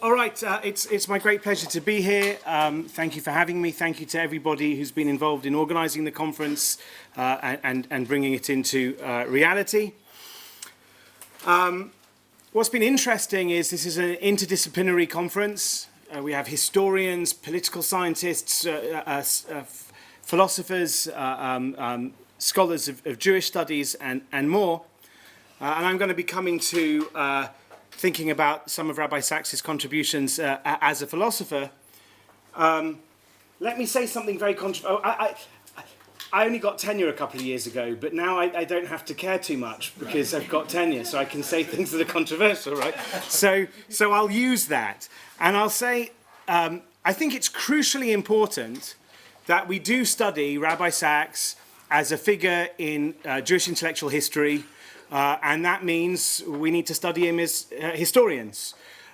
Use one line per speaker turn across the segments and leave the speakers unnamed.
All right, it's my great pleasure to be here. Thank you for having me. Thank you to everybody who's been involved in organising the conference and bringing it into reality. What's been interesting is this is an interdisciplinary conference. We have historians, political scientists, philosophers, scholars of Jewish studies and more. And I'm going to be coming to thinking about some of Rabbi Sachs's contributions as a philosopher. Let me say something very controversial. I only got tenure a couple of years ago, but now I don't have to care too much because I've got tenure, so I can say things that are controversial, right? So I'll use that. And I'll say, I think it's crucially important that we do study Rabbi Sachs as a figure in Jewish intellectual history, and that means we need to study him as historians.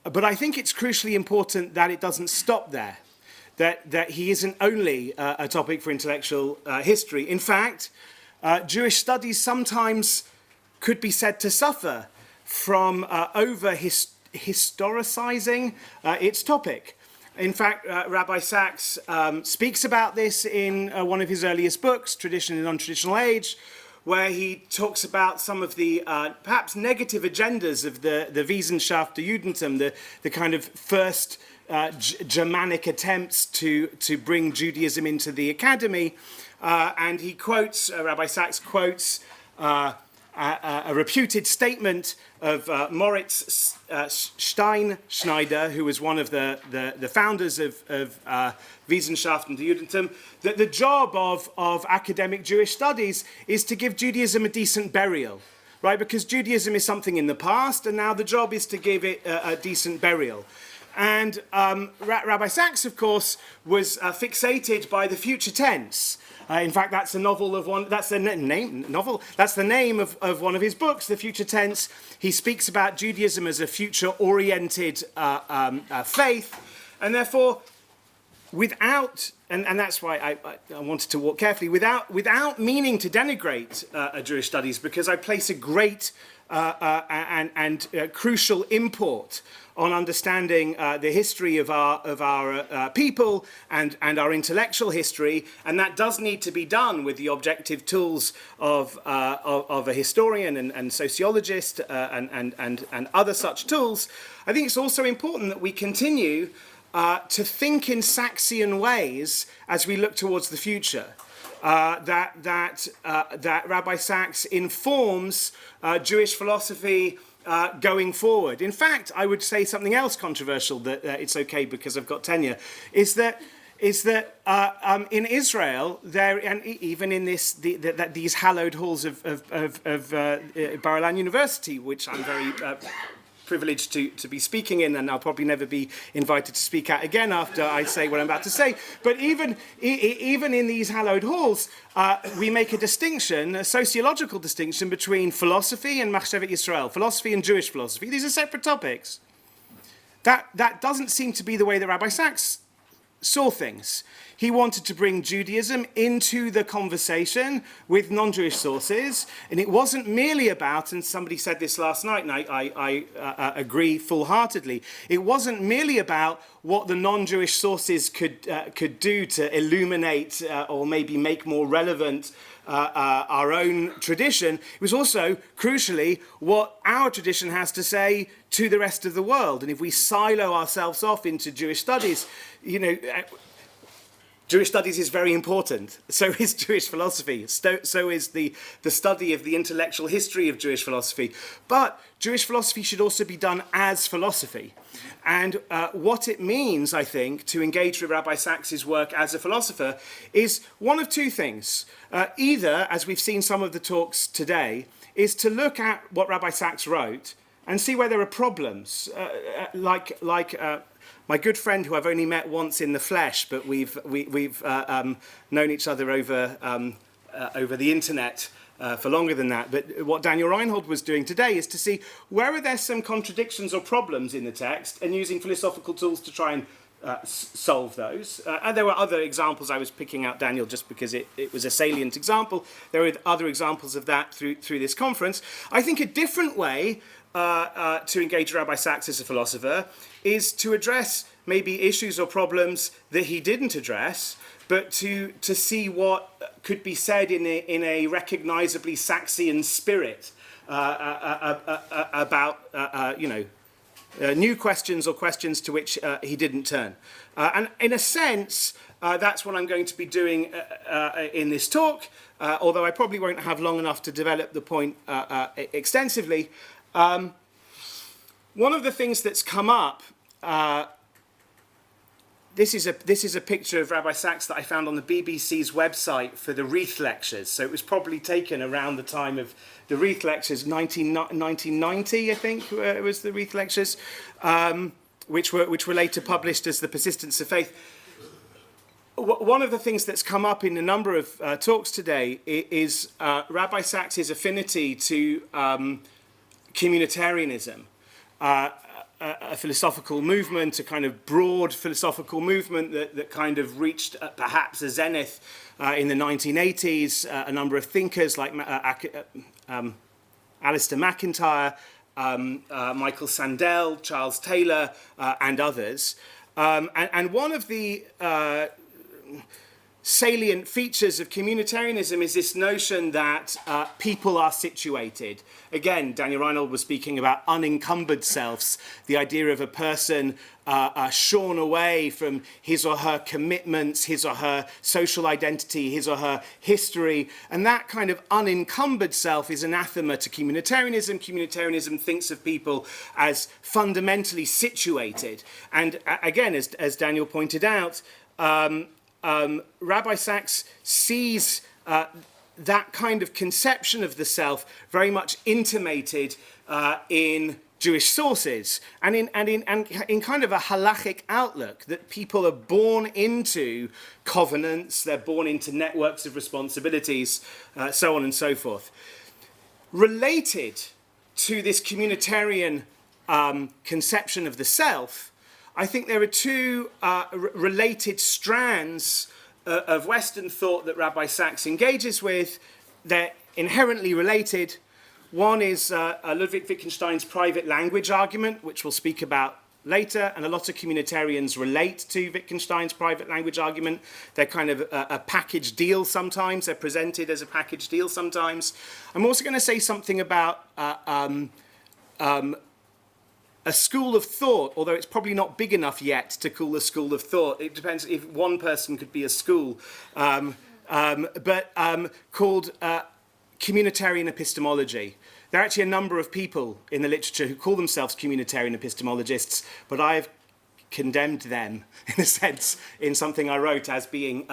But I think it's crucially important that it doesn't stop there, that he isn't only a topic for intellectual history. In fact, Jewish studies sometimes could be said to suffer from over-historicizing its topic. In fact, Rabbi Sachs speaks about this in one of his earliest books, Tradition in the Non-Traditional Age, where he talks about some of the perhaps negative agendas of the Wissenschaft, the Judentum, the kind of first Germanic attempts to bring Judaism into the academy. And he quotes, Rabbi Sachs quotes a reputed statement of Moritz Steinschneider, who was one of the founders of Wissenschaft and the Judentum, that the job of academic Jewish studies is to give Judaism a decent burial, right? Because Judaism is something in the past, and now the job is to give it a decent burial. And Rabbi Sachs, of course, was fixated by the future tense. In fact, that's a novel of one. That's the name. Novel. That's the name of one of his books, The Future Tense. He speaks about Judaism as a future-oriented faith, and therefore, without, and that's why I wanted to walk carefully, without meaning to denigrate Jewish studies, because I place a great and crucial import on understanding the history of our people and our intellectual history, and that does need to be done with the objective tools of a historian and sociologist and other such tools. I think it's also important that we continue to think in Saxian ways as we look towards the future. That Rabbi Sachs informs Jewish philosophy going forward. In fact, I would say something else controversial that it's okay because I've got tenure, is that in Israel, there, and even in these hallowed halls of Bar-Ilan University, which I'm very privileged to be speaking in, and I'll probably never be invited to speak at again after I say what I'm about to say. But even in these hallowed halls, we make a distinction, a sociological distinction between philosophy and Machshavet Yisrael, philosophy and Jewish philosophy. These are separate topics. That doesn't seem to be the way that Rabbi Sachs saw things. He wanted to bring Judaism into the conversation with non-Jewish sources, and it wasn't merely about, and somebody said this last night, and I agree full-heartedly, it wasn't merely about what the non-Jewish sources could do to illuminate or maybe make more relevant our own tradition. It was also, crucially, what our tradition has to say to the rest of the world. And if we silo ourselves off into Jewish studies, Jewish studies is very important. So is Jewish philosophy. So is the study of the intellectual history of Jewish philosophy. But Jewish philosophy should also be done as philosophy. And what it means, I think, to engage with Rabbi Sachs's work as a philosopher is one of two things. Either, as we've seen some of the talks today, is to look at what Rabbi Sachs wrote and see where there are problems, like my good friend, who I've only met once in the flesh, but we've known each other over the internet for longer than that. But what Daniel Reinhold was doing today is to see where are there some contradictions or problems in the text, and using philosophical tools to try and solve those. And there were other examples. I was picking out Daniel just because it was a salient example. There were other examples of that through this conference. I think a different way to engage Rabbi Sacks as a philosopher is to address maybe issues or problems that he didn't address, but to see what could be said in a recognizably Saxian spirit about new questions or questions to which he didn't turn. And in a sense, that's what I'm going to be doing in this talk, although I probably won't have long enough to develop the point extensively. One of the things that's come up, this is a picture of Rabbi Sacks that I found on the BBC's website for the Wreath Lectures. So it was probably taken around the time of the Wreath Lectures, 1990, I think, it was the Wreath Lectures, which were later published as The Persistence of Faith. One of the things that's come up in a number of talks today is Rabbi Sacks' affinity to communitarianism. A philosophical movement, a kind of broad philosophical movement that kind of reached perhaps a zenith in the 1980s. A number of thinkers like Alistair McIntyre, Michael Sandel, Charles Taylor, and others. And one of the salient features of communitarianism is this notion that people are situated. Again, Daniel Reinhold was speaking about unencumbered selves, the idea of a person shorn away from his or her commitments, his or her social identity, his or her history. And that kind of unencumbered self is anathema to communitarianism. Communitarianism thinks of people as fundamentally situated. And again, as Daniel pointed out, Rabbi Sacks sees that kind of conception of the self very much intimated in Jewish sources and in kind of a halachic outlook, that people are born into covenants, they're born into networks of responsibilities, so on and so forth. Related to this communitarian conception of the self, I think there are two related strands of Western thought that Rabbi Sacks engages with. They're inherently related. One is Ludwig Wittgenstein's private language argument, which we'll speak about later, and a lot of communitarians relate to Wittgenstein's private language argument. They're kind of a package deal sometimes. They're presented as a package deal sometimes. I'm also going to say something about a school of thought, although it's probably not big enough yet to call a school of thought. It depends if one person could be a school, but called communitarian epistemology. There are actually a number of people in the literature who call themselves communitarian epistemologists, but I've condemned them, in a sense, in something I wrote as being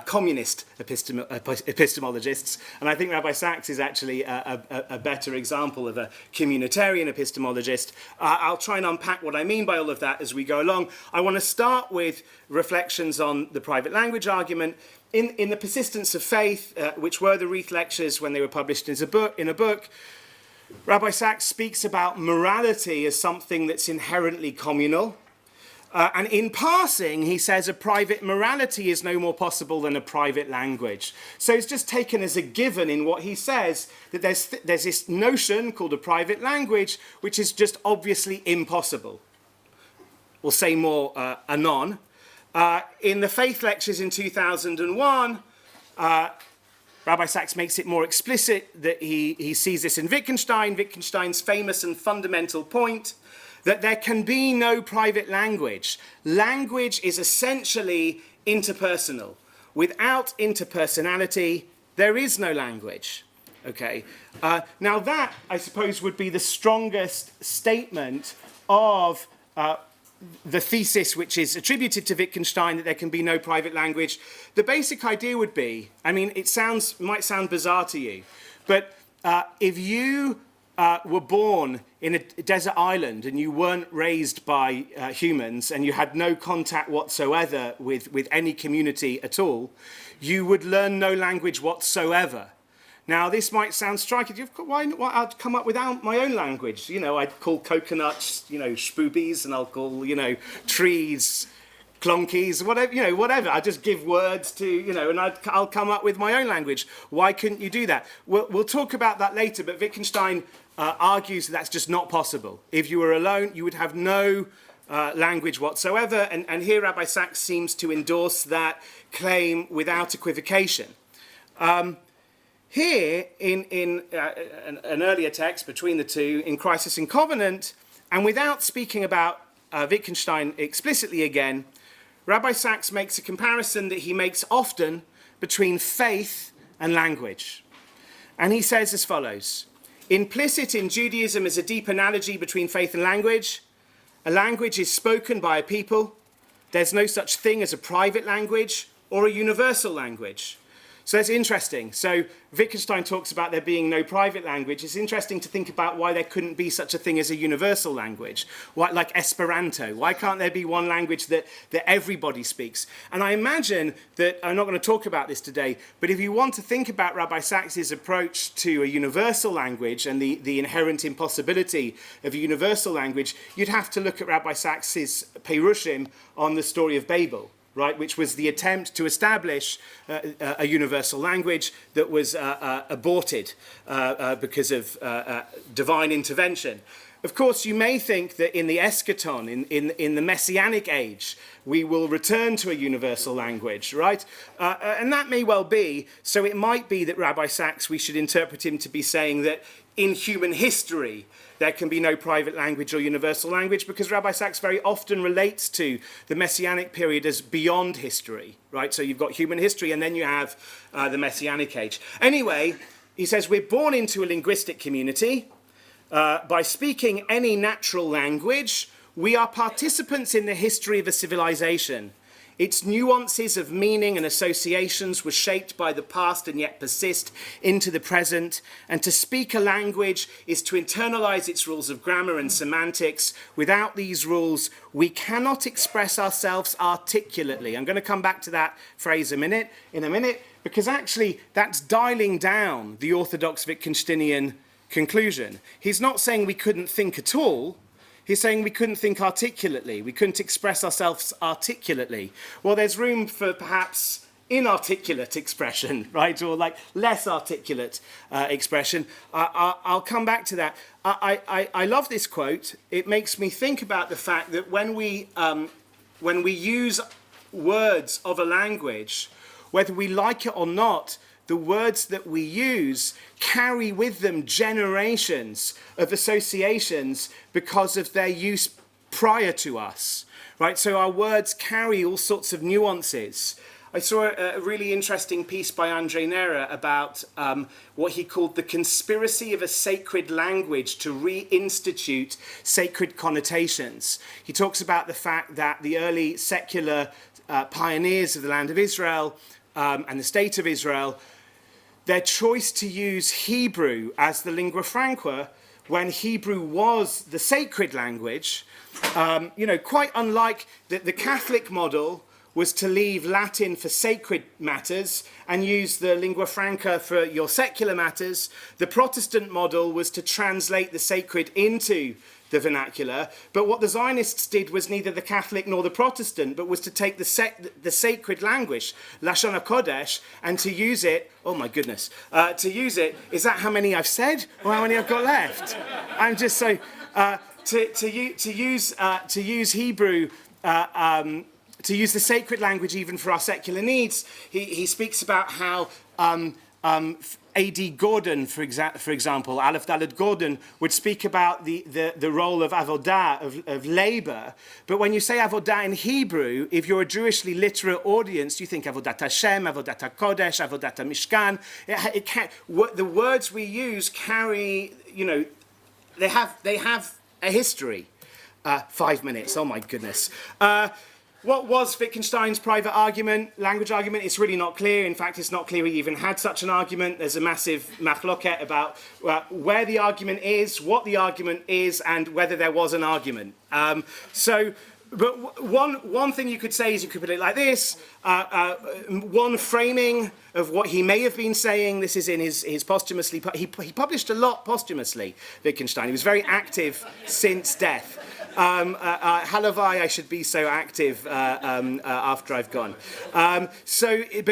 communist epistemologists, and I think Rabbi Sacks is actually a better example of a communitarian epistemologist. I'll try and unpack what I mean by all of that as we go along. I want to start with reflections on the private language argument. In The Persistence of Faith, which were the Wreath Lectures when they were published in a book, Rabbi Sacks speaks about morality as something that's inherently communal. And in passing, he says a private morality is no more possible than a private language. So it's just taken as a given in what he says that there's this notion called a private language, which is just obviously impossible. We'll say more anon. In the Faith Lectures in 2001, Rabbi Sacks makes it more explicit that he sees this in Wittgenstein's famous and fundamental point, that there can be no private language. Language is essentially interpersonal. Without interpersonality, there is no language. Okay. Now that, I suppose, would be the strongest statement of the thesis which is attributed to Wittgenstein, that there can be no private language. The basic idea would be, I mean, it might sound bizarre to you, but if you were born in a desert island and you weren't raised by humans and you had no contact whatsoever with any community at all, you would learn no language whatsoever. Now, this might sound striking. Why I'd come up with my own language? You know, I'd call coconuts, spoobies, and I'll call, trees clonkies, whatever, whatever. I just give words to, and I'll come up with my own language. Why couldn't you do that? We'll talk about that later, but Wittgenstein argues that's just not possible. If you were alone, you would have no language whatsoever, and here Rabbi Sachs seems to endorse that claim without equivocation. Here, in an earlier text between the two, in Crisis and Covenant, and without speaking about Wittgenstein explicitly again, Rabbi Sachs makes a comparison that he makes often between faith and language. And he says as follows: implicit in Judaism is a deep analogy between faith and language. A language is spoken by a people. There's no such thing as a private language or a universal language. So that's interesting. So Wittgenstein talks about there being no private language. It's interesting to think about why there couldn't be such a thing as a universal language, like Esperanto. Why can't there be one language that everybody speaks? And I imagine that, I'm not going to talk about this today, but if you want to think about Rabbi Sachs's approach to a universal language and the inherent impossibility of a universal language, you'd have to look at Rabbi Sachs's Perushim on the story of Babel. Right, which was the attempt to establish a universal language that was aborted because of divine intervention. Of course, you may think that in the eschaton, in the messianic age, we will return to a universal language, right? And that may well be. So it might be that Rabbi Sachs, we should interpret him to be saying that in human history, there can be no private language or universal language, because Rabbi Sachs very often relates to the Messianic period as beyond history, right? So you've got human history, and then you have the Messianic age. Anyway, he says, we're born into a linguistic community. By speaking any natural language, we are participants in the history of a civilization. Its nuances of meaning and associations were shaped by the past and yet persist into the present. And to speak a language is to internalize its rules of grammar and semantics. Without these rules, we cannot express ourselves articulately. I'm going to come back to that phrase in a minute, because actually that's dialing down the orthodox Wittgensteinian conclusion. He's not saying we couldn't think at all. He's saying we couldn't think articulately. We couldn't express ourselves articulately. Well, there's room for perhaps inarticulate expression, right? Or like less articulate expression. I'll come back to that. I love this quote. It makes me think about the fact that when we use words of a language, whether we like it or not, the words that we use carry with them generations of associations because of their use prior to us, right? So our words carry all sorts of nuances. I saw a really interesting piece by Andre Nera about what he called the conspiracy of a sacred language to reinstitute sacred connotations. He talks about the fact that the early secular pioneers of the land of Israel and the state of Israel, their choice to use Hebrew as the lingua franca, when Hebrew was the sacred language, quite unlike the Catholic model was to leave Latin for sacred matters and use the lingua franca for your secular matters. The Protestant model was to translate the sacred into the vernacular. But what the Zionists did was neither the Catholic nor the Protestant, but was to take the sacred language, Lashon HaKodesh, and to use it, oh my goodness, is that how many I've said or how many I've got left? I'm just so, to use Hebrew, to use the sacred language even for our secular needs. He speaks about how A.D. Gordon, for example, Aleph Daled Gordon, would speak about the role of avodah, of labor. But when you say avodah in Hebrew, if you're a Jewishly literate audience, you think avodat Hashem, avodat HaKodesh, avodat HaMishkan. The words we use carry, they have a history. 5 minutes, oh my goodness. What was Wittgenstein's private argument, language argument? It's really not clear. In fact, it's not clear he even had such an argument. There's a massive machloket about where the argument is, what the argument is, and whether there was an argument. But one thing you could say is you could put it like this. One framing of what he may have been saying, this is in his posthumously, he published a lot posthumously, Wittgenstein. He was very active since death. Halavai, I should be so active after I've gone. But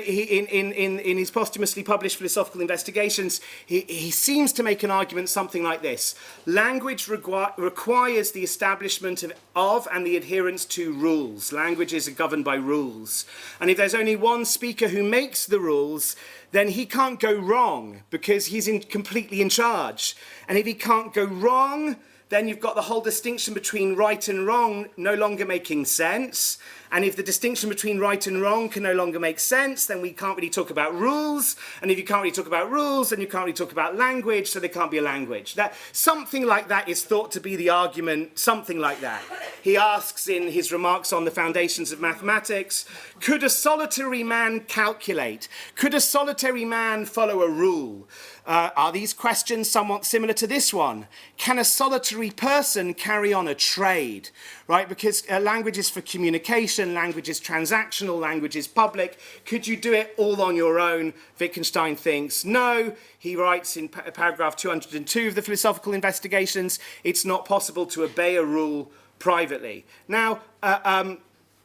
in his posthumously published philosophical investigations, he seems to make an argument something like this. Language requires the establishment of and the adherence to rules. Languages are governed by rules. And if there's only one speaker who makes the rules, then he can't go wrong because he's completely in charge. And if he can't go wrong, then you've got the whole distinction between right and wrong no longer making sense. And if the distinction between right and wrong can no longer make sense, then we can't really talk about rules. And if you can't really talk about rules, then you can't really talk about language, so there can't be a language. Something like that is thought to be the argument, something like that. He asks in his remarks on the foundations of mathematics, could a solitary man calculate? Could a solitary man follow a rule? Are these questions somewhat similar to this one? Can a solitary person carry on a trade? Right, because language is for communication, language is transactional, language is public. Could you do it all on your own? Wittgenstein thinks no. He writes in paragraph 202 of the Philosophical Investigations, it's not possible to obey a rule privately. Now,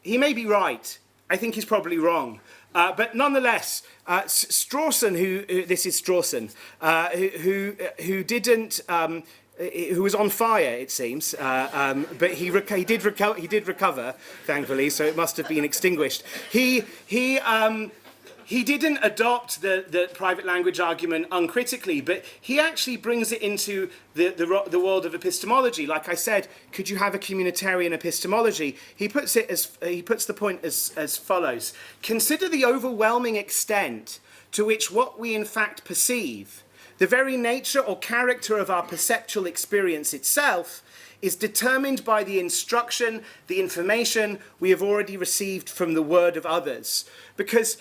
he may be right. I think he's probably wrong. But nonetheless, Strawson, this is Strawson, who didn't, who was on fire, it seems, but he did recover, thankfully, so it must have been extinguished. He didn't adopt the private language argument uncritically, but he actually brings it into the world of epistemology. Like I said, could you have a communitarian epistemology? He puts the point as follows: consider the overwhelming extent to which what we in fact perceive, the very nature or character of our perceptual experience itself, is determined by the instruction, the information we have already received from the word of others. Because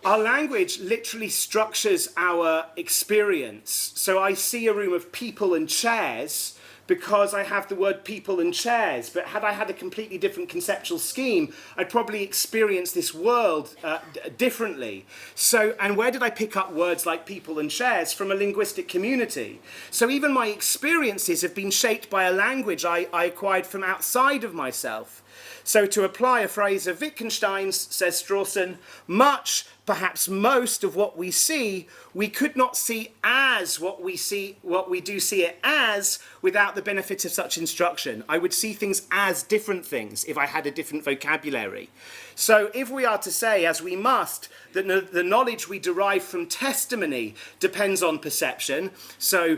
our language literally structures our experience. So I see a room of people and chairs because I have the word people and chairs. But had I had a completely different conceptual scheme, I'd probably experience this world differently. So, and where did I pick up words like people and chairs? From a linguistic community. So even my experiences have been shaped by a language I acquired from outside of myself. So to apply a phrase of Wittgenstein's, says Strawson, much, perhaps most of what we see, we could not see as what we do see it as without the benefit of such instruction. I would see things as different things if I had a different vocabulary. So if we are to say, as we must, that the knowledge we derive from testimony depends on perception, so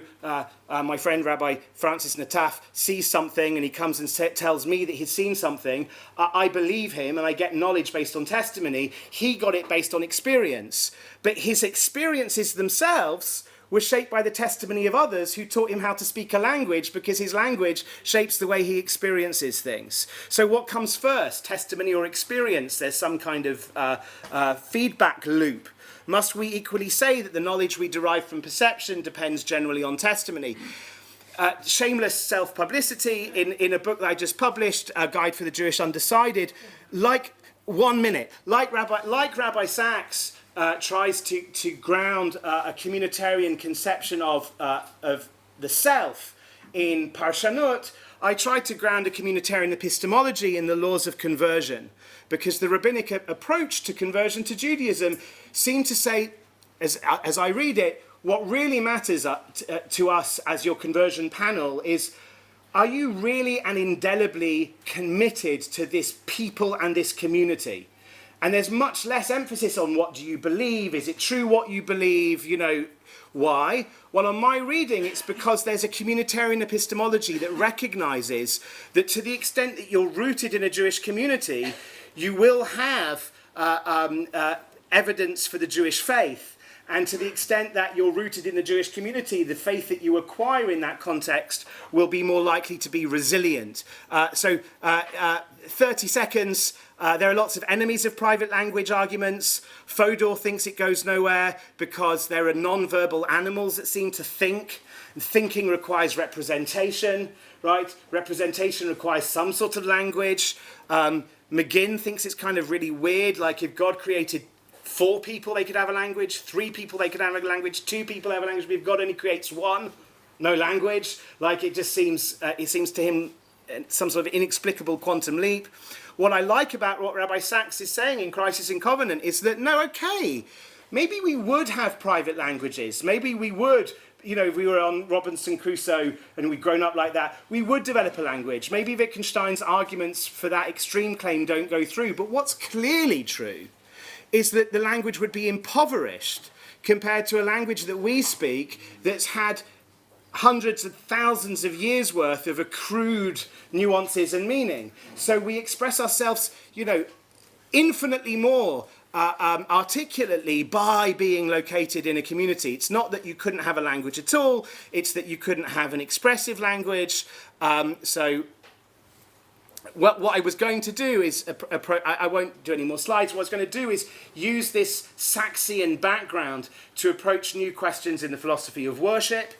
my friend Rabbi Francis Nataf sees something and he comes and tells me that he's seen something, I believe him and I get knowledge based on testimony. He got it based on experience. But his experiences themselves were shaped by the testimony of others who taught him how to speak a language, because his language shapes the way he experiences things. So what comes first, testimony or experience? There's some kind of feedback loop. Must we equally say that the knowledge we derive from perception depends generally on testimony? Shameless self-publicity, in a book that I just published, A Guide for the Jewish Undecided, like Rabbi Sachs, tries to ground a communitarian conception of the self in Parshanut, I tried to ground a communitarian epistemology in the laws of conversion, because the rabbinic approach to conversion to Judaism seemed to say, as I read it, what really matters to us as your conversion panel is, are you really and indelibly committed to this people and this community? And there's much less emphasis on what do you believe, is it true what you believe, why? Well, on my reading, it's because there's a communitarian epistemology that recognizes that to the extent that you're rooted in a Jewish community, you will have evidence for the Jewish faith. And to the extent that you're rooted in the Jewish community, the faith that you acquire in that context will be more likely to be resilient. 30 seconds. There are lots of enemies of private language arguments. Fodor thinks it goes nowhere because there are non-verbal animals that seem to think. Thinking requires representation, right? Representation requires some sort of language. McGinn thinks it's kind of really weird, like if God created 4 people, they could have a language, 3 people, they could have a language, 2 people have a language, but if God only creates 1, no language. Like it just seems, it seems to him some sort of inexplicable quantum leap. What I like about what Rabbi Sachs is saying in Crisis in Covenant is that, no, okay, maybe we would have private languages. Maybe we would, you know, if we were on Robinson Crusoe and we'd grown up like that, we would develop a language. Maybe Wittgenstein's arguments for that extreme claim don't go through. But what's clearly true is that the language would be impoverished compared to a language that we speak that's had hundreds of thousands of years worth of accrued nuances and meaning. So we express ourselves, you know, infinitely more articulately by being located in a community. It's not that you couldn't have a language at all, it's that you couldn't have an expressive language. So what I was going to do is, I won't do any more slides, what I was going to do is use this Saxian background to approach new questions in the philosophy of worship.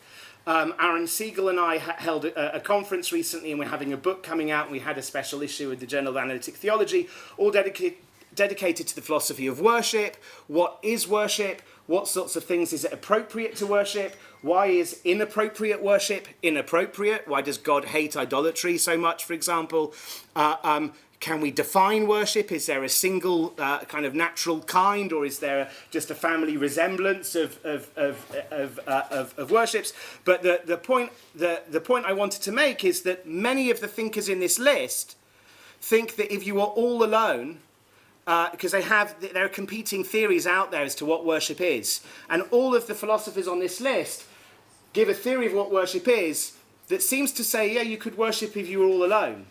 Aaron Siegel and I held a conference recently, and we're having a book coming out, and we had a special issue with the Journal of Analytic Theology, all dedicated to the philosophy of worship. What is worship? What sorts of things is it appropriate to worship? Why is inappropriate worship inappropriate? Why does God hate idolatry so much, for example? Can we define worship? Is there a single kind of natural kind, or is there just a family resemblance of worships? But the point I wanted to make is that many of the thinkers in this list think that if you are all alone, because there are competing theories out there as to what worship is, and all of the philosophers on this list give a theory of what worship is that seems to say, yeah, you could worship if you were all alone.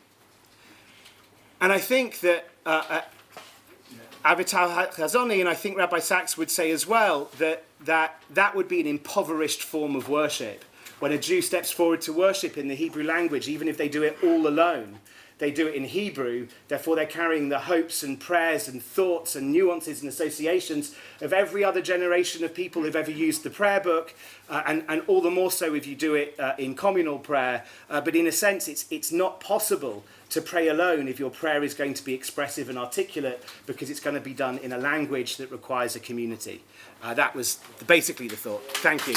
And I think that Avital Hazoni, and I think Rabbi Sachs would say as well, that would be an impoverished form of worship. When a Jew steps forward to worship in the Hebrew language, even if they do it all alone, they do it in Hebrew, therefore they're carrying the hopes and prayers and thoughts and nuances and associations of every other generation of people who've ever used the prayer book, and all the more so if you do it in communal prayer. But in a sense, it's not possible to pray alone if your prayer is going to be expressive and articulate, because it's going to be done in a language that requires a community. That was basically the thought. Thank you.